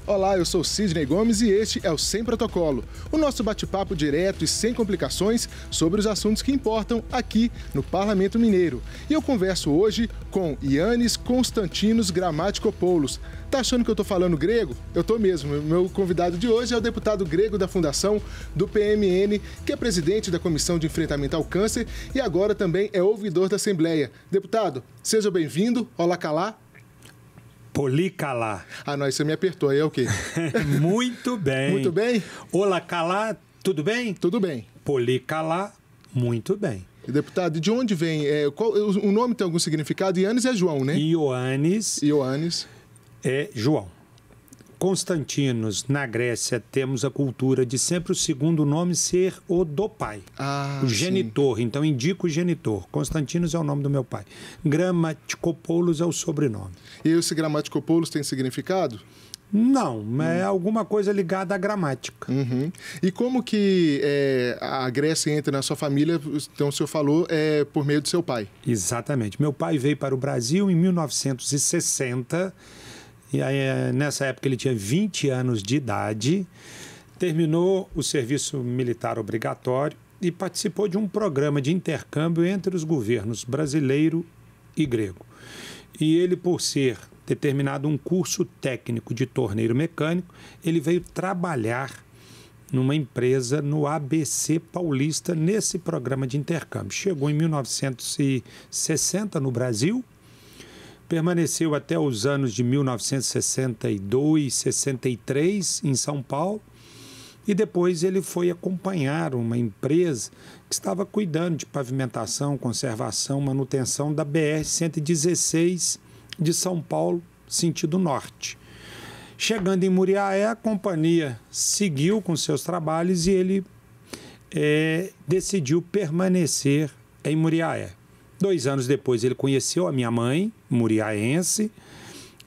Olá, eu sou Sidney Gomes e este é o Sem Protocolo, o nosso bate-papo direto e sem complicações sobre os assuntos que importam aqui no Parlamento Mineiro. E eu converso hoje com Ioannis Constantinos Grammatikopoulos. Tá achando que eu tô falando grego? Eu tô mesmo. Meu convidado de hoje é o deputado grego da Fundação do PMN, que é presidente da Comissão de Enfrentamento ao Câncer e agora também é ouvidor da Assembleia. Deputado, seja bem-vindo. Olá, Calá. Policalá. Ah, não, você me apertou, aí é o quê? Muito bem. Muito bem? Olá, Calá, tudo bem? Tudo bem. Policalá, muito bem. Deputado, de onde vem? O nome tem algum significado? Ioannis é João, né? Ioannis é João. Constantinos, na Grécia, temos a cultura de sempre o segundo nome ser o do pai. O genitor, sim. Então indica o genitor. Constantinos é o nome do meu pai. Grammatikopoulos é o sobrenome. E esse Grammatikopoulos tem significado? Não, é alguma coisa ligada à gramática. Uhum. E como que a Grécia entra na sua família, então o senhor falou, por meio do seu pai? Exatamente. Meu pai veio para o Brasil em 1960. E aí, nessa época ele tinha 20 anos de idade, terminou o serviço militar obrigatório e participou de um programa de intercâmbio entre os governos brasileiro e grego. E ele, por ter terminado um curso técnico de torneiro mecânico, ele veio trabalhar numa empresa no ABC Paulista nesse programa de intercâmbio. Chegou em 1960 no Brasil. Permaneceu até os anos de 1962, 63 em São Paulo e depois ele foi acompanhar uma empresa que estava cuidando de pavimentação, conservação, manutenção da BR-116 de São Paulo, sentido norte. Chegando em Muriaé, a companhia seguiu com seus trabalhos e ele decidiu permanecer em Muriaé. 2 anos depois ele conheceu a minha mãe, muriaense,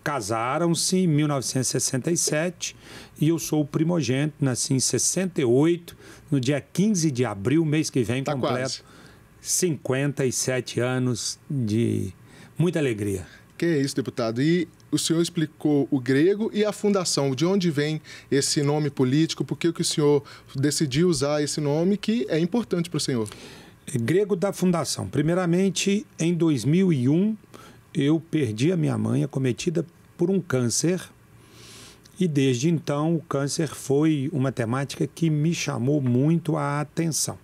casaram-se em 1967 e eu sou o primogênito, nasci em 68, no dia 15 de abril, mês que vem, completo quase 57 anos de muita alegria. Que é isso, deputado. E o senhor explicou o grego e a fundação. De onde vem esse nome político? Por que o senhor decidiu usar esse nome que é importante para o senhor? Grego da Fundação. Primeiramente, em 2001, eu perdi a minha mãe acometida por um câncer e desde então o câncer foi uma temática que me chamou muito a atenção.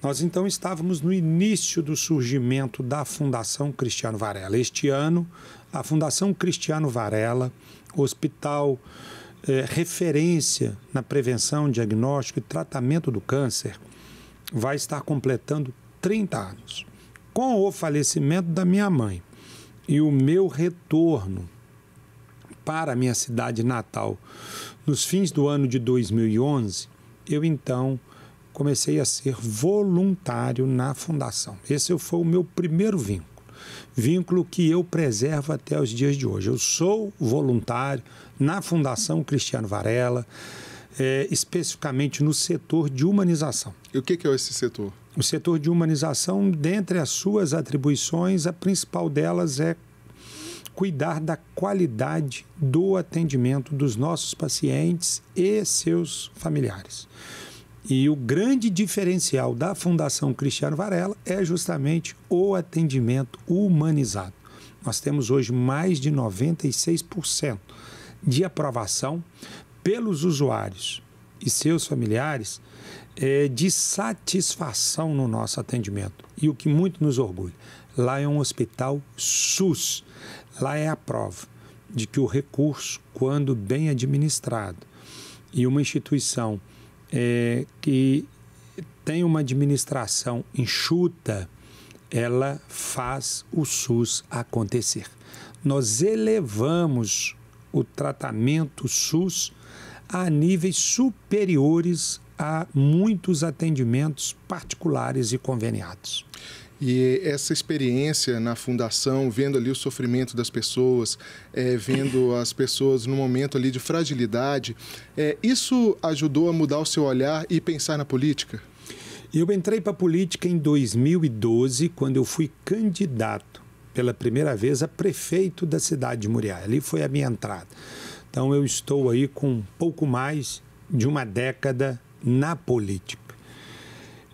Nós então estávamos no início do surgimento da Fundação Cristiano Varela. Este ano, a Fundação Cristiano Varela, hospital referência na prevenção, diagnóstico e tratamento do câncer, vai estar completando 30 anos. Com o falecimento da minha mãe e o meu retorno para a minha cidade natal nos fins do ano de 2011, eu então comecei a ser voluntário na Fundação. Esse foi o meu primeiro vínculo que eu preservo até os dias de hoje. Eu sou voluntário na Fundação Cristiano Varela, especificamente no setor de humanização. E o que é esse setor? O setor de humanização, dentre as suas atribuições, a principal delas é cuidar da qualidade do atendimento dos nossos pacientes e seus familiares. E o grande diferencial da Fundação Cristiano Varela é justamente o atendimento humanizado. Nós temos hoje mais de 96% de aprovação pelos usuários e seus familiares de satisfação no nosso atendimento. E o que muito nos orgulha, lá é um hospital SUS, lá é a prova de que o recurso, quando bem administrado, e uma instituição que tem uma administração enxuta, ela faz o SUS acontecer. Nós elevamos o tratamento SUS a níveis superiores a muitos atendimentos particulares e conveniados. E essa experiência na fundação, vendo ali o sofrimento das pessoas, vendo as pessoas num momento ali de fragilidade, isso ajudou a mudar o seu olhar e pensar na política? Eu entrei para a política em 2012, quando eu fui candidato pela primeira vez a prefeito da cidade de Muriaé. Ali foi a minha entrada. Então eu estou aí com um pouco mais de uma década na política.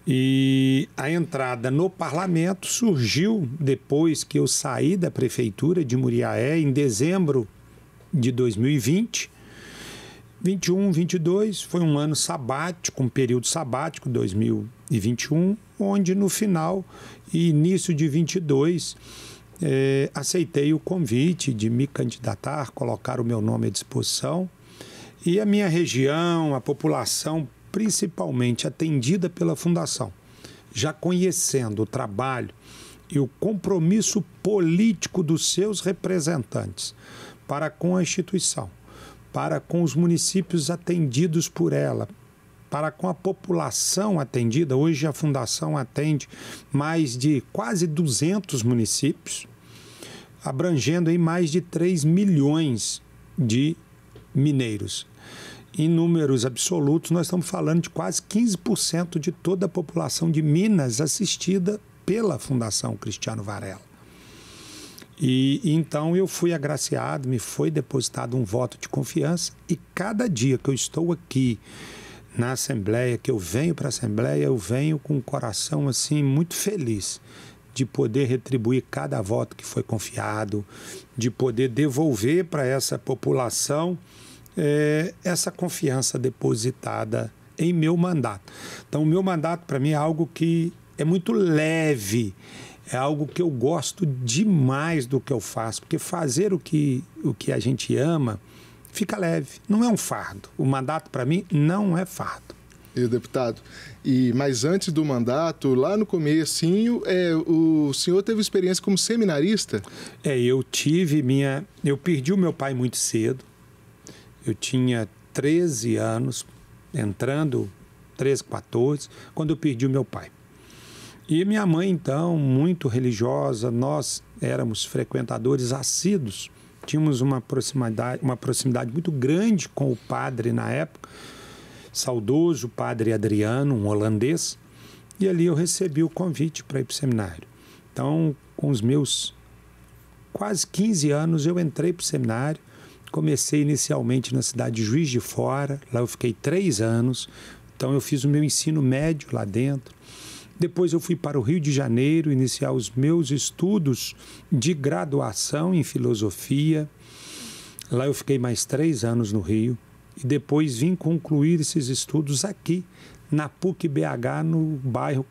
E a entrada no parlamento surgiu depois que eu saí da prefeitura de Muriaé em dezembro de 2020. 21, 22 foi um ano sabático, um período sabático, 2021, onde no final e início de 22 aceitei o convite de me candidatar, colocar o meu nome à disposição. E a minha região, a população, principalmente atendida pela Fundação, já conhecendo o trabalho e o compromisso político dos seus representantes para com a instituição, para com os municípios atendidos por ela, para com a população atendida. Hoje a Fundação atende mais de quase 200 municípios, abrangendo aí mais de 3 milhões de mineiros. Em números absolutos, nós estamos falando de quase 15% de toda a população de Minas assistida pela Fundação Cristiano Varela. E então eu fui agraciado, me foi depositado um voto de confiança e cada dia que eu estou aqui na Assembleia, que eu venho para a Assembleia, eu venho com o coração assim muito feliz de poder retribuir cada voto que foi confiado, de poder devolver para essa população essa confiança depositada em meu mandato. Então, o meu mandato, para mim, é algo que é muito leve, é algo que eu gosto demais do que eu faço, porque fazer o que a gente ama fica leve, não é um fardo. O mandato, para mim, não é fardo. E, deputado, mas antes do mandato, lá no comecinho, o senhor teve experiência como seminarista? Eu perdi o meu pai muito cedo. Eu tinha 13 anos, entrando 13, 14, quando eu perdi o meu pai. E minha mãe, então, muito religiosa, nós éramos frequentadores assíduos, tínhamos uma proximidade muito grande com o padre na época, saudoso padre Adriano, um holandês, e ali eu recebi o convite para ir para o seminário. Então, com os meus quase 15 anos, eu entrei para o seminário. Comecei inicialmente na cidade de Juiz de Fora, lá eu fiquei 3 anos, então eu fiz o meu ensino médio lá dentro. Depois eu fui para o Rio de Janeiro iniciar os meus estudos de graduação em filosofia. Lá eu fiquei mais 3 anos no Rio e depois vim concluir esses estudos aqui na PUC-BH, no bairro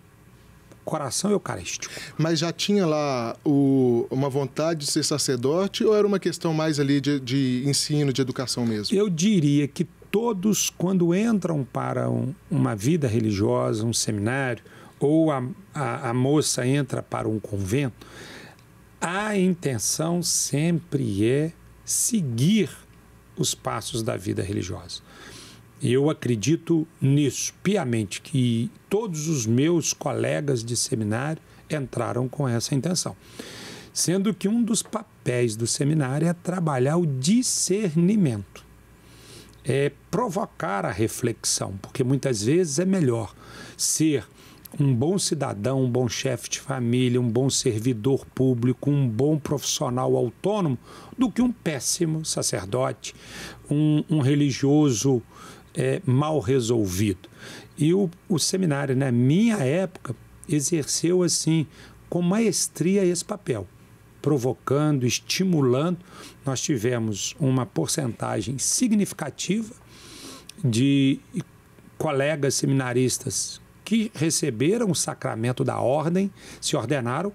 Coração Eucarístico. Mas já tinha lá uma vontade de ser sacerdote ou era uma questão mais ali de ensino, de educação mesmo? Eu diria que todos, quando entram para uma vida religiosa, um seminário, ou a moça entra para um convento, a intenção sempre é seguir os passos da vida religiosa. Eu acredito nisso piamente, que todos os meus colegas de seminário entraram com essa intenção. Sendo que um dos papéis do seminário é trabalhar o discernimento, é provocar a reflexão, porque muitas vezes é melhor ser um bom cidadão, um bom chefe de família, um bom servidor público, um bom profissional autônomo, do que um péssimo sacerdote, um religioso mal resolvido. E o seminário, na minha época, exerceu assim, com maestria esse papel, provocando, estimulando. Nós tivemos uma porcentagem significativa de colegas seminaristas que receberam o sacramento da ordem, se ordenaram,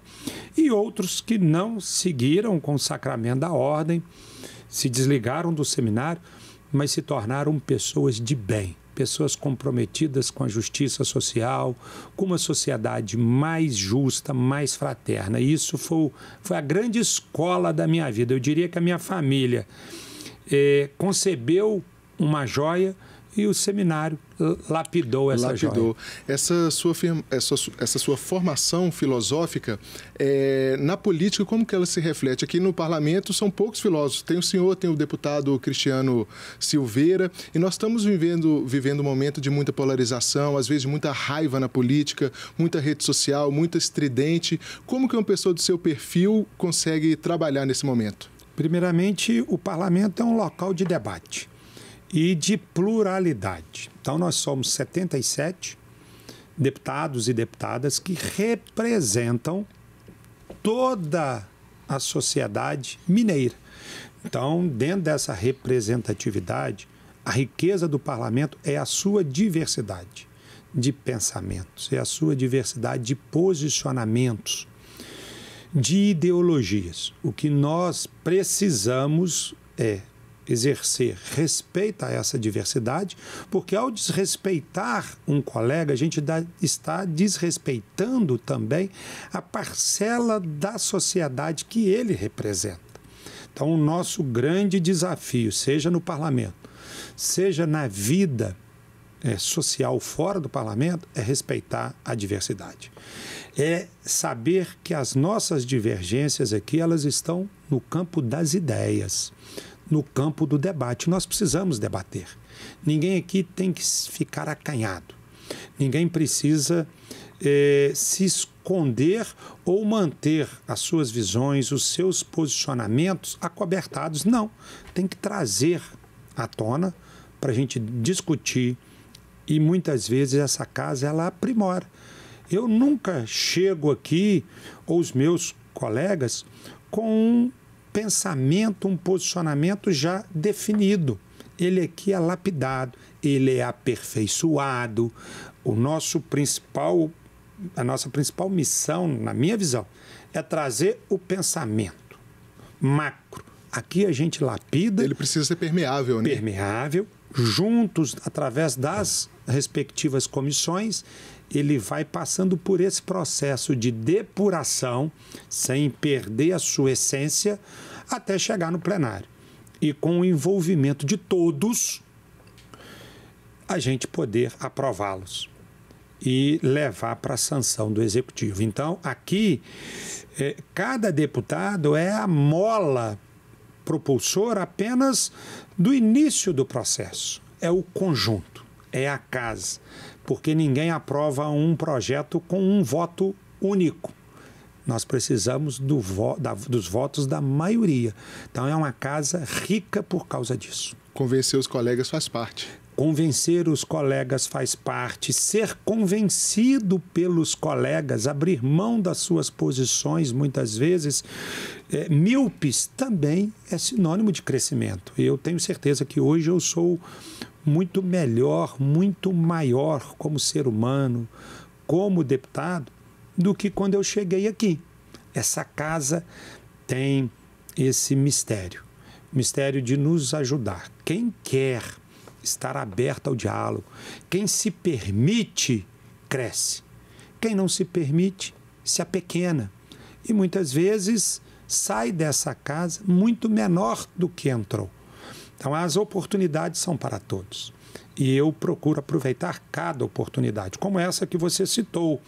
e outros que não seguiram com o sacramento da ordem, se desligaram do seminário, mas se tornaram pessoas de bem, pessoas comprometidas com a justiça social, com uma sociedade mais justa, mais fraterna. E isso foi a grande escola da minha vida. Eu diria que a minha família concebeu uma joia e o seminário lapidou essa joia. Essa sua formação filosófica, na política, como que ela se reflete? Aqui no parlamento são poucos filósofos. Tem o senhor, tem o deputado Cristiano Silveira, e nós estamos vivendo um momento de muita polarização, às vezes de muita raiva na política, muita rede social, muita estridente. Como que uma pessoa do seu perfil consegue trabalhar nesse momento? Primeiramente, o parlamento é um local de debate e de pluralidade. Então, nós somos 77 deputados e deputadas que representam toda a sociedade mineira. Então, dentro dessa representatividade, a riqueza do parlamento é a sua diversidade de pensamentos, é a sua diversidade de posicionamentos, de ideologias. O que nós precisamos é exercer respeito a essa diversidade, porque ao desrespeitar um colega, a gente está desrespeitando também a parcela da sociedade que ele representa. Então, o nosso grande desafio, seja no parlamento, seja na vida social fora do parlamento, é respeitar a diversidade. É saber que as nossas divergências aqui, elas estão no campo das ideias, no campo do debate. Nós precisamos debater. Ninguém aqui tem que ficar acanhado. Ninguém precisa se esconder ou manter as suas visões, os seus posicionamentos acobertados. Não, tem que trazer à tona para a gente discutir, e muitas vezes essa casa ela aprimora. Eu nunca chego aqui, ou os meus colegas, com um pensamento, um posicionamento já definido. Ele aqui é lapidado, ele é aperfeiçoado. A nossa principal missão, na minha visão, é trazer o pensamento macro. Aqui a gente lapida. Ele precisa ser permeável, né? Permeável. Juntos, através das respectivas comissões, ele vai passando por esse processo de depuração, sem perder a sua essência, até chegar no plenário. E com o envolvimento de todos, a gente poder aprová-los e levar para a sanção do Executivo. Então, aqui, cada deputado é a mola propulsora apenas do início do processo. É o conjunto, é a casa, porque ninguém aprova um projeto com um voto único. Nós precisamos dos votos da maioria. Então, é uma casa rica por causa disso. Convencer os colegas faz parte. Convencer os colegas faz parte. Ser convencido pelos colegas, abrir mão das suas posições, muitas vezes míopes, também é sinônimo de crescimento. Eu tenho certeza que hoje eu sou muito melhor, muito maior como ser humano, como deputado, do que quando eu cheguei aqui. Essa casa tem esse mistério de nos ajudar. Quem quer estar aberto ao diálogo, quem se permite, cresce. Quem não se permite, se apequena. E muitas vezes sai dessa casa muito menor do que entrou. Então, as oportunidades são para todos. E eu procuro aproveitar cada oportunidade, como essa que você citou,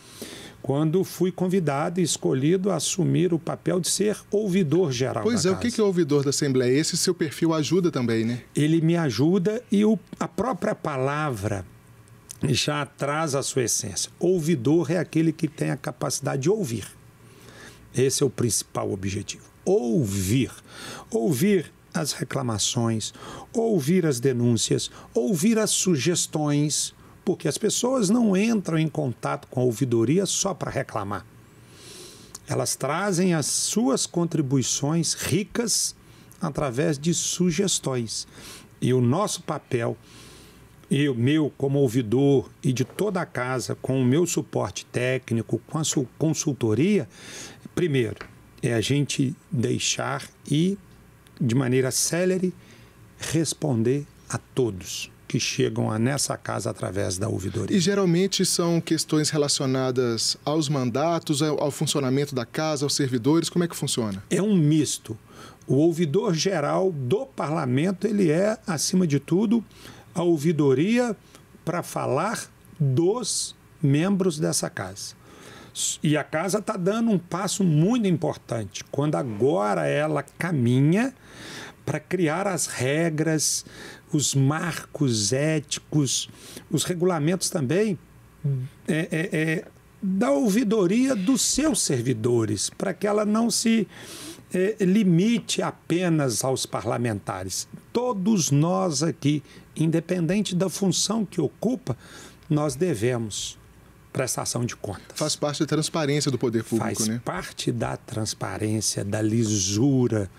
quando fui convidado e escolhido a assumir o papel de ser ouvidor geral da casa. Pois é, o que é ouvidor da Assembleia? Esse seu perfil ajuda também, né? Ele me ajuda e a própria palavra já traz a sua essência. Ouvidor é aquele que tem a capacidade de ouvir. Esse é o principal objetivo. Ouvir. Ouvir as reclamações, ouvir as denúncias, ouvir as sugestões, porque as pessoas não entram em contato com a ouvidoria só para reclamar. Elas trazem as suas contribuições ricas através de sugestões. E o nosso papel, meu como ouvidor e de toda a casa, com o meu suporte técnico, com a sua consultoria, primeiro, é a gente deixar e, de maneira célere, responder a todos que chegam nessa casa através da ouvidoria. E geralmente são questões relacionadas aos mandatos, ao funcionamento da casa, aos servidores, como é que funciona? É um misto. O ouvidor geral do parlamento, ele é, acima de tudo, a ouvidoria para falar dos membros dessa casa. E a casa está dando um passo muito importante, quando agora ela caminha para criar as regras, os marcos éticos, os regulamentos também da ouvidoria dos seus servidores, para que ela não se limite apenas aos parlamentares. Todos nós aqui, independente da função que ocupa, nós devemos prestação de contas. Faz parte da transparência do poder público, né? Faz parte da transparência, da lisura.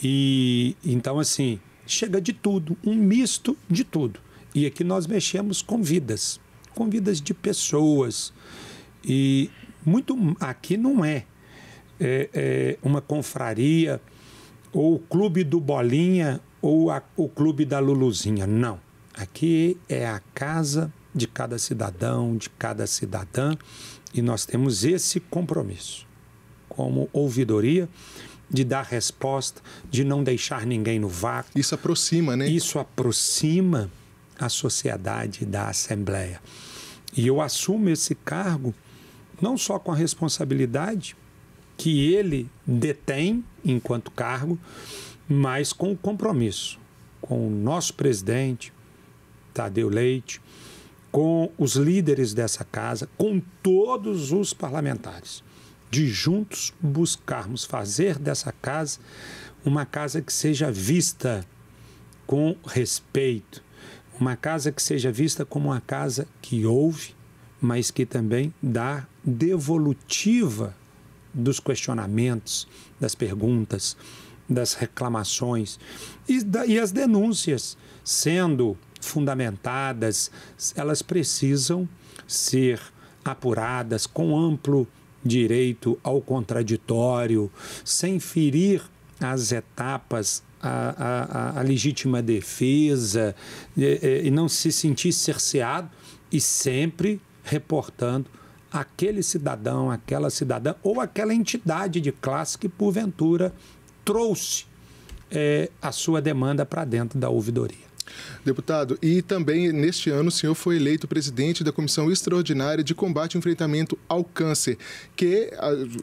E então, assim, chega de tudo, um misto de tudo. E aqui nós mexemos com vidas de pessoas. E aqui não é uma confraria, ou o clube do Bolinha, ou o clube da Luluzinha. Não. Aqui é a casa de cada cidadão, de cada cidadã, e nós temos esse compromisso, como ouvidoria, de dar resposta, de não deixar ninguém no vácuo. Isso aproxima, né? Isso aproxima a sociedade da Assembleia. E eu assumo esse cargo não só com a responsabilidade que ele detém enquanto cargo, mas com o compromisso com o nosso presidente, Tadeu Leite, com os líderes dessa casa, com todos os parlamentares, de juntos buscarmos fazer dessa casa uma casa que seja vista com respeito, uma casa que seja vista como uma casa que ouve, mas que também dá devolutiva dos questionamentos, das perguntas, das reclamações e as denúncias, sendo fundamentadas, elas precisam ser apuradas com amplo direito ao contraditório, sem ferir as etapas, a legítima defesa, e não se sentir cerceado, e sempre reportando aquele cidadão, aquela cidadã ou aquela entidade de classe que, porventura, trouxe a sua demanda para dentro da ouvidoria. Deputado, e também neste ano o senhor foi eleito presidente da Comissão Extraordinária de Combate e Enfrentamento ao Câncer, que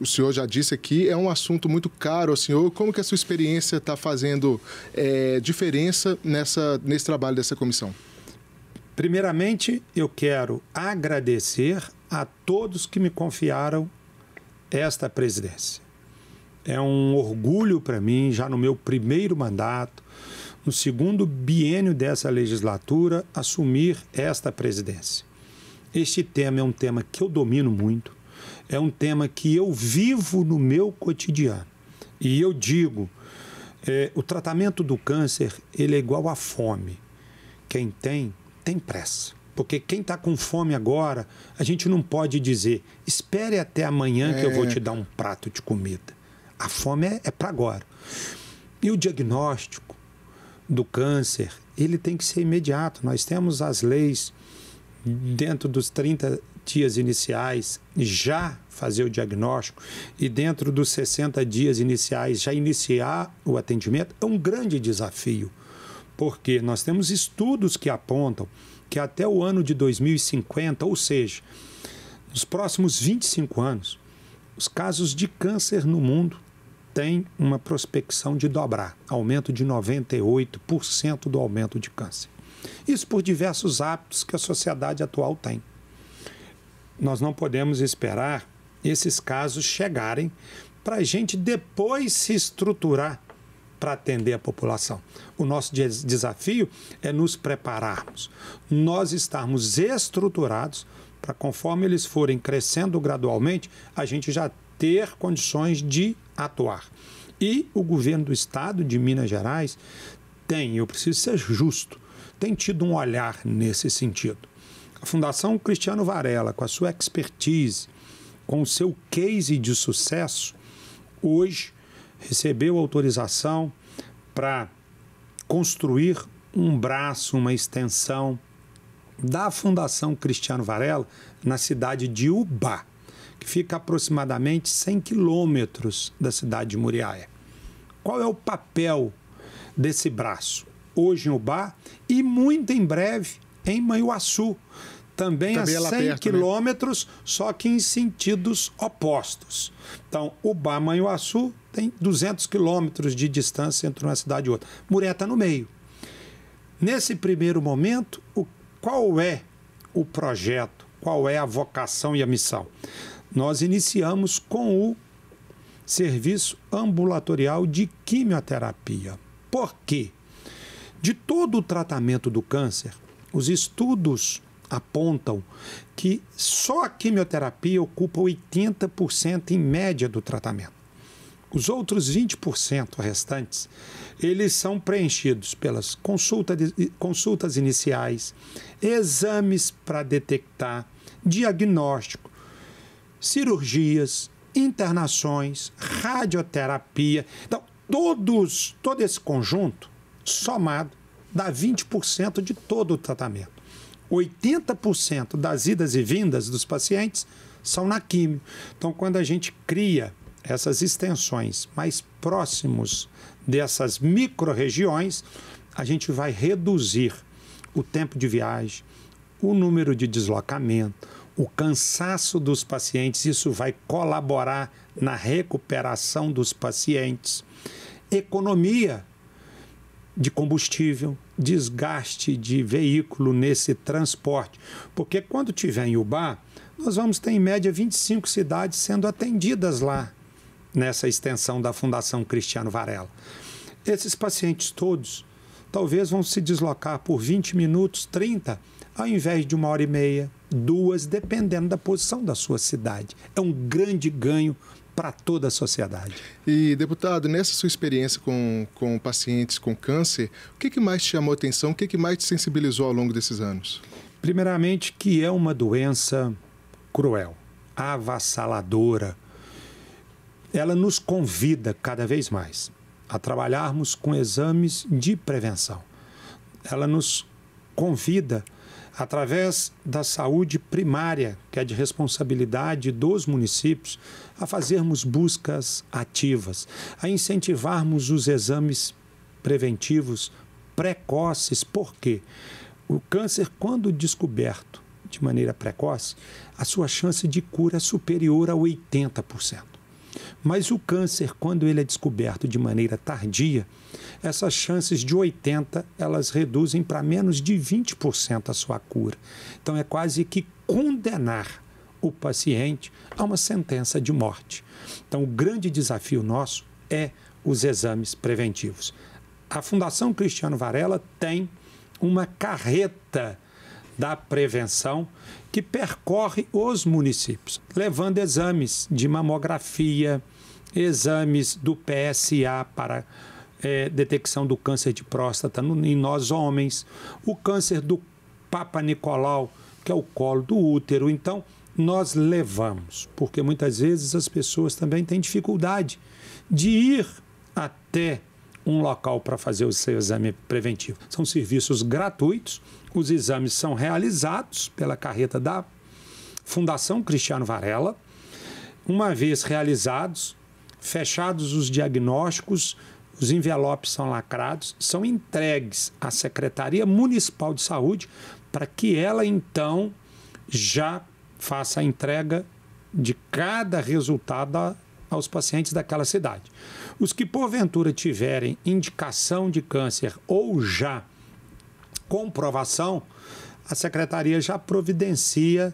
o senhor já disse aqui, é um assunto muito caro ao senhor. Como que a sua experiência está fazendo diferença nesse trabalho dessa comissão? Primeiramente, eu quero agradecer a todos que me confiaram esta presidência. É um orgulho para mim, já no meu primeiro mandato, no segundo biênio dessa legislatura, assumir esta presidência. Este tema é um tema que eu domino muito, é um tema que eu vivo no meu cotidiano. E eu digo, o tratamento do câncer, ele é igual à fome. Quem tem pressa. Porque quem está com fome agora, a gente não pode dizer, espere até amanhã que eu vou te dar um prato de comida. A fome é para agora. E o diagnóstico do câncer, ele tem que ser imediato. Nós temos as leis dentro dos 30 dias iniciais já fazer o diagnóstico e dentro dos 60 dias iniciais já iniciar o atendimento. É um grande desafio, porque nós temos estudos que apontam que até o ano de 2050, ou seja, nos próximos 25 anos, os casos de câncer no mundo têm uma prospecção de dobrar, aumento de 98% do aumento de câncer. Isso por diversos hábitos que a sociedade atual tem. Nós não podemos esperar esses casos chegarem para a gente depois se estruturar para atender a população. O nosso desafio é nos prepararmos, nós estarmos estruturados para, conforme eles forem crescendo gradualmente, a gente já ter condições de atuar. E o governo do estado de Minas Gerais eu preciso ser justo, tem tido um olhar nesse sentido. A Fundação Cristiano Varela, com a sua expertise, com o seu case de sucesso, hoje recebeu autorização para construir um braço, uma extensão da Fundação Cristiano Varela na cidade de Ubá, que fica a aproximadamente 100 quilômetros da cidade de Muriaé. Qual é o papel desse braço? hoje em Ubá e muito em breve em Manhuaçu, também a 100 quilômetros, né? Só que em sentidos opostos. Então, Ubá, Manhuaçu tem 200 quilômetros de distância entre uma cidade e outra. Muré está no meio. Nesse primeiro momento, qual é o projeto, qual é a vocação e a missão? Nós iniciamos com o serviço ambulatorial de quimioterapia. Por quê? De todo o tratamento do câncer, os estudos apontam que só a quimioterapia ocupa 80% em média do tratamento. Os outros 20% restantes, eles são preenchidos pelas consultas iniciais, exames para detectar, diagnóstico, cirurgias, internações, radioterapia. Então, todo esse conjunto, somado, dá 20% de todo o tratamento. 80% das idas e vindas dos pacientes são na quimio. Então, quando a gente cria essas extensões mais próximos dessas micro-regiões, a gente vai reduzir o tempo de viagem, o número de deslocamento, o cansaço dos pacientes. Isso vai colaborar na recuperação dos pacientes. Economia de combustível, desgaste de veículo nesse transporte. Porque quando tiver em Ubá, nós vamos ter em média 25 cidades sendo atendidas lá, nessa extensão da Fundação Cristiano Varela. Esses pacientes todos talvez vão se deslocar por 20 minutos, 30, ao invés de 1h30, 2, dependendo da posição da sua cidade. É um grande ganho para toda a sociedade. E, deputado, nessa sua experiência com pacientes com câncer, o que mais te chamou a atenção, o que mais te sensibilizou ao longo desses anos? Primeiramente, que é uma doença cruel, avassaladora. Ela nos convida cada vez mais a trabalharmos com exames de prevenção. Ela nos convida, através da saúde primária, que é de responsabilidade dos municípios, a fazermos buscas ativas, a incentivarmos os exames preventivos precoces. Por quê? O câncer, quando descoberto de maneira precoce, a sua chance de cura é superior a 80%. Mas o câncer, quando ele é descoberto de maneira tardia, essas chances de 80%, elas reduzem para menos de 20% a sua cura. Então, é quase que condenar o paciente a uma sentença de morte. Então, o grande desafio nosso é os exames preventivos. A Fundação Cristiano Varela tem uma carreta da prevenção que percorre os municípios, levando exames de mamografia, exames do PSA para detecção do câncer de próstata em nós homens, o câncer do Papa Nicolau, que é o colo do útero. Então, nós levamos, porque muitas vezes as pessoas também têm dificuldade de ir até um local para fazer o seu exame preventivo. São serviços gratuitos, os exames são realizados pela carreta da Fundação Cristiano Varela. Uma vez realizados, fechados os diagnósticos, os envelopes são lacrados, são entregues à Secretaria Municipal de Saúde para que ela, então, já faça a entrega de cada resultado aos pacientes daquela cidade. Os que, porventura, tiverem indicação de câncer ou já comprovação, a Secretaria já providencia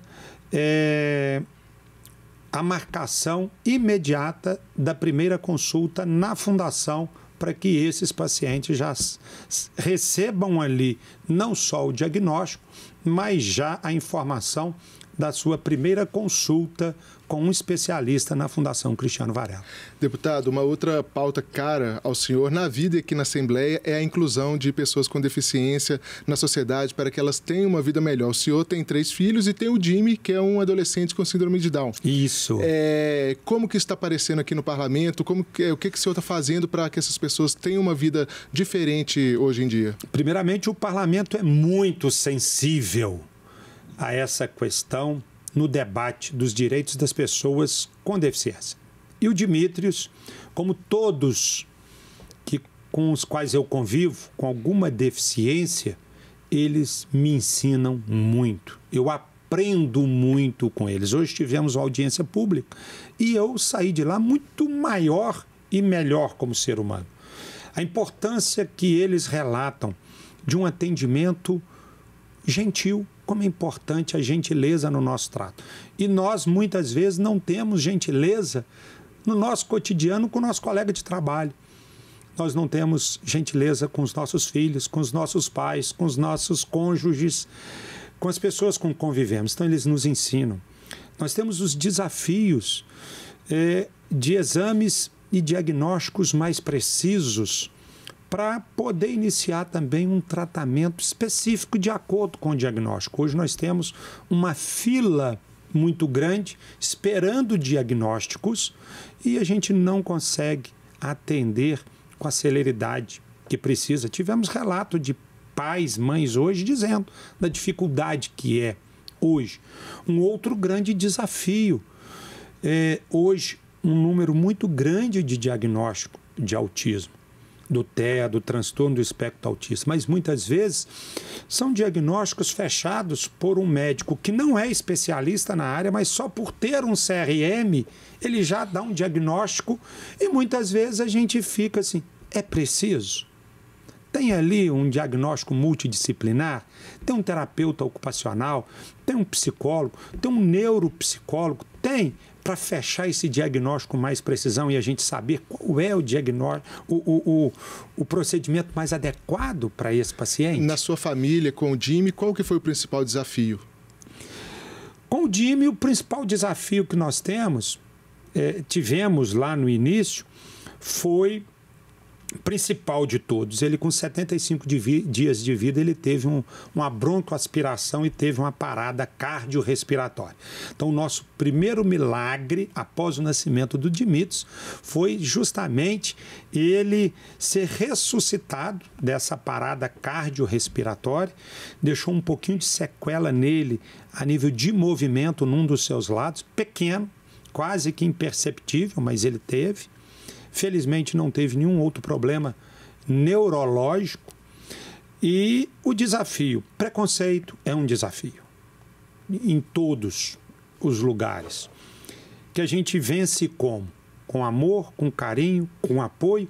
a marcação imediata da primeira consulta na Fundação para que esses pacientes já recebam ali não só o diagnóstico, mas já a informação da sua primeira consulta com um especialista na Fundação Cristiano Varela. Deputado, uma outra pauta cara ao senhor na vida e aqui na Assembleia é a inclusão de pessoas com deficiência na sociedade para que elas tenham uma vida melhor. O senhor tem 3 filhos e tem o Jimmy, que é um adolescente com síndrome de Down. Isso. Como que está aparecendo aqui no Parlamento? O que o senhor está fazendo para que essas pessoas tenham uma vida diferente hoje em dia? Primeiramente, o Parlamento é muito sensível a essa questão no debate dos direitos das pessoas com deficiência. E o Dimitrios, como todos que com os quais eu convivo, com alguma deficiência, eles me ensinam muito. Eu aprendo muito com eles. Hoje tivemos uma audiência pública e eu saí de lá muito maior e melhor como ser humano. A importância que eles relatam de um atendimento gentil, como é importante a gentileza no nosso trato. E nós, muitas vezes, não temos gentileza no nosso cotidiano com o nosso colega de trabalho. Nós não temos gentileza com os nossos filhos, com os nossos pais, com os nossos cônjuges, com as pessoas com que convivemos. Então, eles nos ensinam. Nós temos os desafios de exames e diagnósticos mais precisos para poder iniciar também um tratamento específico de acordo com o diagnóstico. Hoje nós temos uma fila muito grande esperando diagnósticos e a gente não consegue atender com a celeridade que precisa. Tivemos relato de pais, mães hoje dizendo da dificuldade que é hoje. Um outro grande desafio hoje um número muito grande de diagnóstico de autismo, do TEA, do transtorno do espectro autista, mas muitas vezes são diagnósticos fechados por um médico que não é especialista na área, mas só por ter um CRM, ele já dá um diagnóstico e muitas vezes a gente fica assim, é preciso? Tem ali um diagnóstico multidisciplinar, tem um terapeuta ocupacional, tem um psicólogo, tem um neuropsicólogo, tem para fechar esse diagnóstico com mais precisão e a gente saber qual é o diagnóstico, o procedimento mais adequado para esse paciente? Na sua família, com o Jimmy, qual que foi o principal desafio? Com o Jimmy, o principal desafio que nós tivemos lá no início, foi principal de todos. Ele, com 75 dias de vida, ele teve uma broncoaspiração e teve uma parada cardiorrespiratória. Então, o nosso primeiro milagre após o nascimento do Dimitrios foi justamente ele ser ressuscitado dessa parada cardiorrespiratória, deixou um pouquinho de sequela nele a nível de movimento num dos seus lados, pequeno, quase que imperceptível, mas ele teve. Felizmente não teve nenhum outro problema neurológico. E o desafio, preconceito é um desafio em todos os lugares, que a gente vence como? Com amor, com carinho, com apoio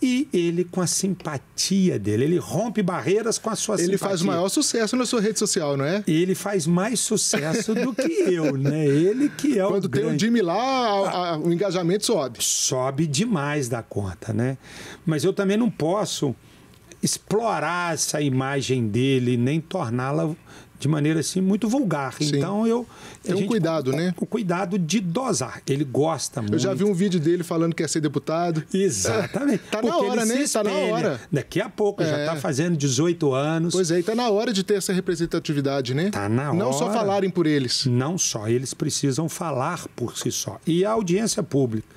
e ele com a simpatia dele. Ele rompe barreiras com a sua simpatia. Ele faz o maior sucesso na sua rede social, não é? Ele faz mais sucesso do que eu, né? Ele que é Quando tem o Jimmy lá, o engajamento sobe. Sobe demais da conta, né? Mas eu também não posso explorar essa imagem dele, nem torná-la de maneira assim muito vulgar. Sim. Então tem um cuidado, né? O cuidado de dosar. Ele gosta muito. Eu já vi um vídeo dele falando que quer ser deputado. Exatamente. Tá na hora, né? Tá na hora. Daqui a pouco, já está fazendo 18 anos. Pois é, e tá na hora de ter essa representatividade, né? Tá na hora. Não só falarem por eles. Não só, eles precisam falar por si só. E a audiência pública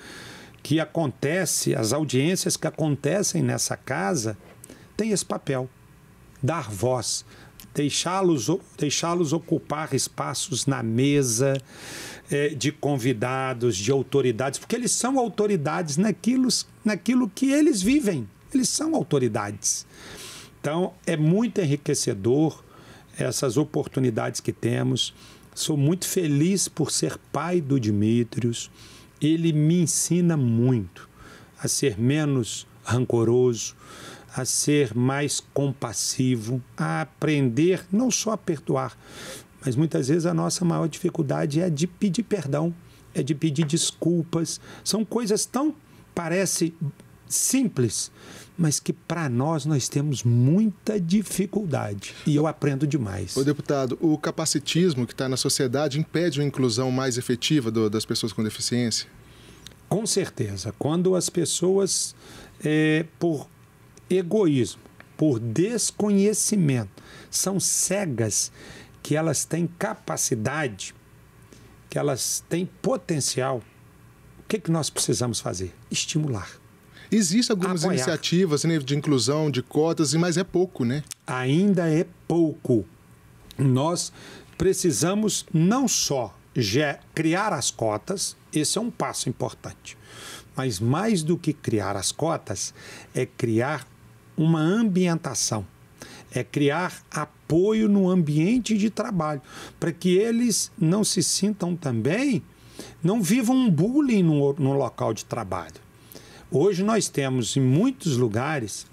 que acontece, as audiências que acontecem nessa casa, tem esse papel, dar voz, deixá-los ocupar espaços na mesa de convidados, de autoridades, porque eles são autoridades naquilo que eles vivem, eles são autoridades. Então, é muito enriquecedor essas oportunidades que temos. Sou muito feliz por ser pai do Dimitrios. Ele me ensina muito a ser menos rancoroso, a ser mais compassivo, a aprender não só a perdoar, mas muitas vezes a nossa maior dificuldade é de pedir perdão, é de pedir desculpas. São coisas tão, parece simples, mas que para nós temos muita dificuldade. E eu aprendo demais. Ô, deputado, o capacitismo que está na sociedade impede uma inclusão mais efetiva das pessoas com deficiência? Com certeza. Quando as pessoas, por egoísmo, por desconhecimento, são cegas, que elas têm capacidade, que elas têm potencial, o que nós precisamos fazer? Estimular. Existem algumas iniciativas, né, de inclusão, de cotas, mas é pouco, né? Ainda é pouco. Nós precisamos não só criar as cotas, esse é um passo importante, Mas mais do que criar as cotas, é criar uma ambientação, é criar apoio no ambiente de trabalho, para que eles não se sintam também, não vivam um bullying no local de trabalho. Hoje nós temos em muitos lugares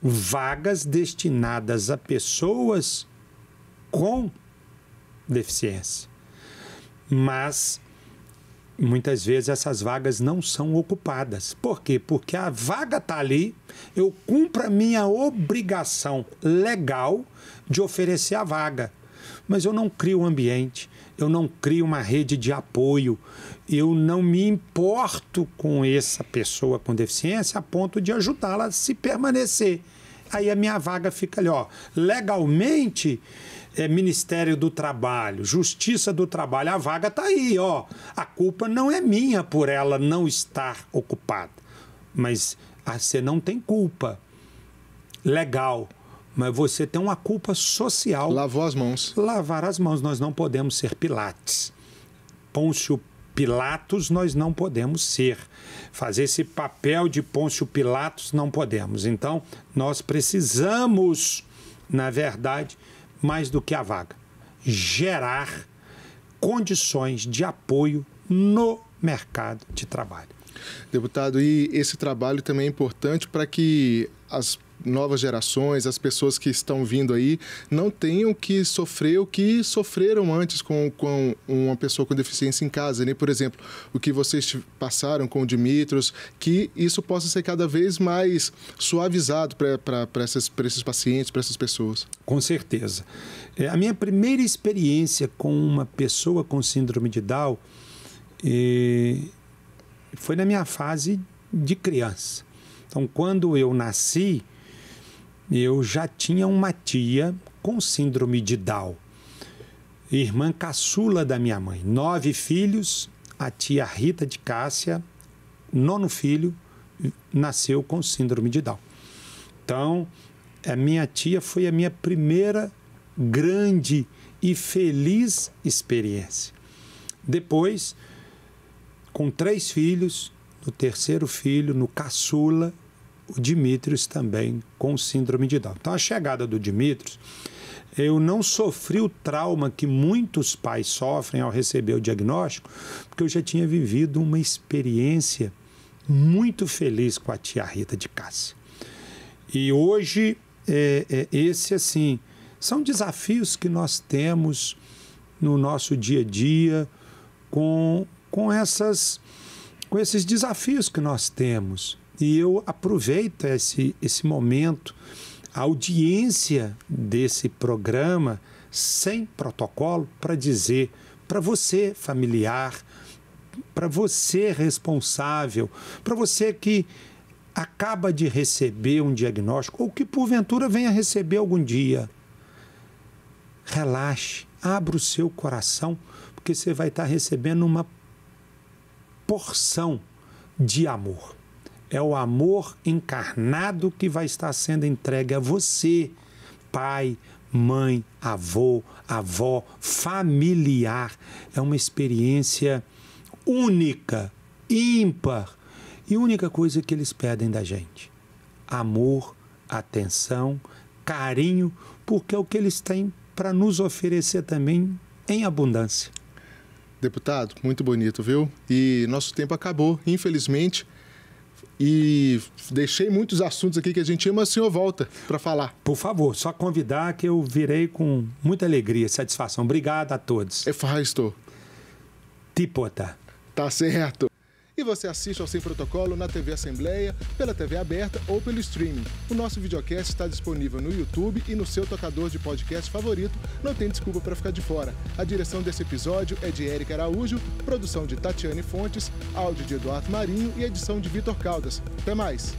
vagas destinadas a pessoas com deficiência, mas muitas vezes essas vagas não são ocupadas. Por quê? Porque a vaga está ali, eu cumpro a minha obrigação legal de oferecer a vaga, mas eu não crio um ambiente, eu não crio uma rede de apoio, eu não me importo com essa pessoa com deficiência a ponto de ajudá-la a se permanecer. Aí a minha vaga fica ali, ó, legalmente, Ministério do Trabalho, Justiça do Trabalho, a vaga está aí, ó. A culpa não é minha por ela não estar ocupada, mas você não tem culpa legal, mas você tem uma culpa social. Lavou as mãos. Lavar as mãos, nós não podemos ser Pilates. Pôncio Pilatos nós não podemos ser. Fazer esse papel de Pôncio Pilatos não podemos. Então, nós precisamos, na verdade, mais do que a vaga, gerar condições de apoio no mercado de trabalho. Deputado, e esse trabalho também é importante para que as novas gerações, as pessoas que estão vindo aí, não tenham que sofrer o que sofreram antes com uma pessoa com deficiência em casa, né? Por exemplo, o que vocês passaram com o Dimitros, que isso possa ser cada vez mais suavizado para esses pacientes, para essas pessoas. Com certeza. A minha primeira experiência com uma pessoa com síndrome de Down foi na minha fase de criança. Então, quando eu nasci, eu já tinha uma tia com síndrome de Down, irmã caçula da minha mãe. 9 filhos, a tia Rita de Cássia, 9º filho, nasceu com síndrome de Down. Então, a minha tia foi a minha primeira grande e feliz experiência. Depois, com 3 filhos, no 3º filho, no caçula, o Dimitros também com síndrome de Down. Então, a chegada do Dimitros, eu não sofri o trauma que muitos pais sofrem ao receber o diagnóstico, porque eu já tinha vivido uma experiência muito feliz com a tia Rita de Cássia. E hoje, são desafios que nós temos no nosso dia a dia, com esses desafios que nós temos. E eu aproveito esse momento, a audiência desse programa Sem Protocolo, para dizer para você, familiar, para você, responsável, para você que acaba de receber um diagnóstico ou que porventura venha receber algum dia, relaxe, abra o seu coração, porque você vai estar recebendo uma porção de amor. É o amor encarnado que vai estar sendo entregue a você, pai, mãe, avô, avó, familiar. É uma experiência única, ímpar. E a única coisa que eles pedem da gente: amor, atenção, carinho, porque é o que eles têm para nos oferecer também em abundância. Deputado, muito bonito, viu? E nosso tempo acabou, infelizmente. E deixei muitos assuntos aqui que a gente ia, mas o senhor volta para falar. Por favor, só convidar que eu virei com muita alegria, satisfação. Obrigado a todos. Efraisto. Tipota. Tá certo. E você assiste ao Sem Protocolo na TV Assembleia, pela TV aberta ou pelo streaming. O nosso videocast está disponível no YouTube e no seu tocador de podcast favorito. Não tem desculpa para ficar de fora. A direção desse episódio é de Érica Araújo, produção de Tatiane Fontes, áudio de Eduardo Marinho e edição de Vitor Caldas. Até mais!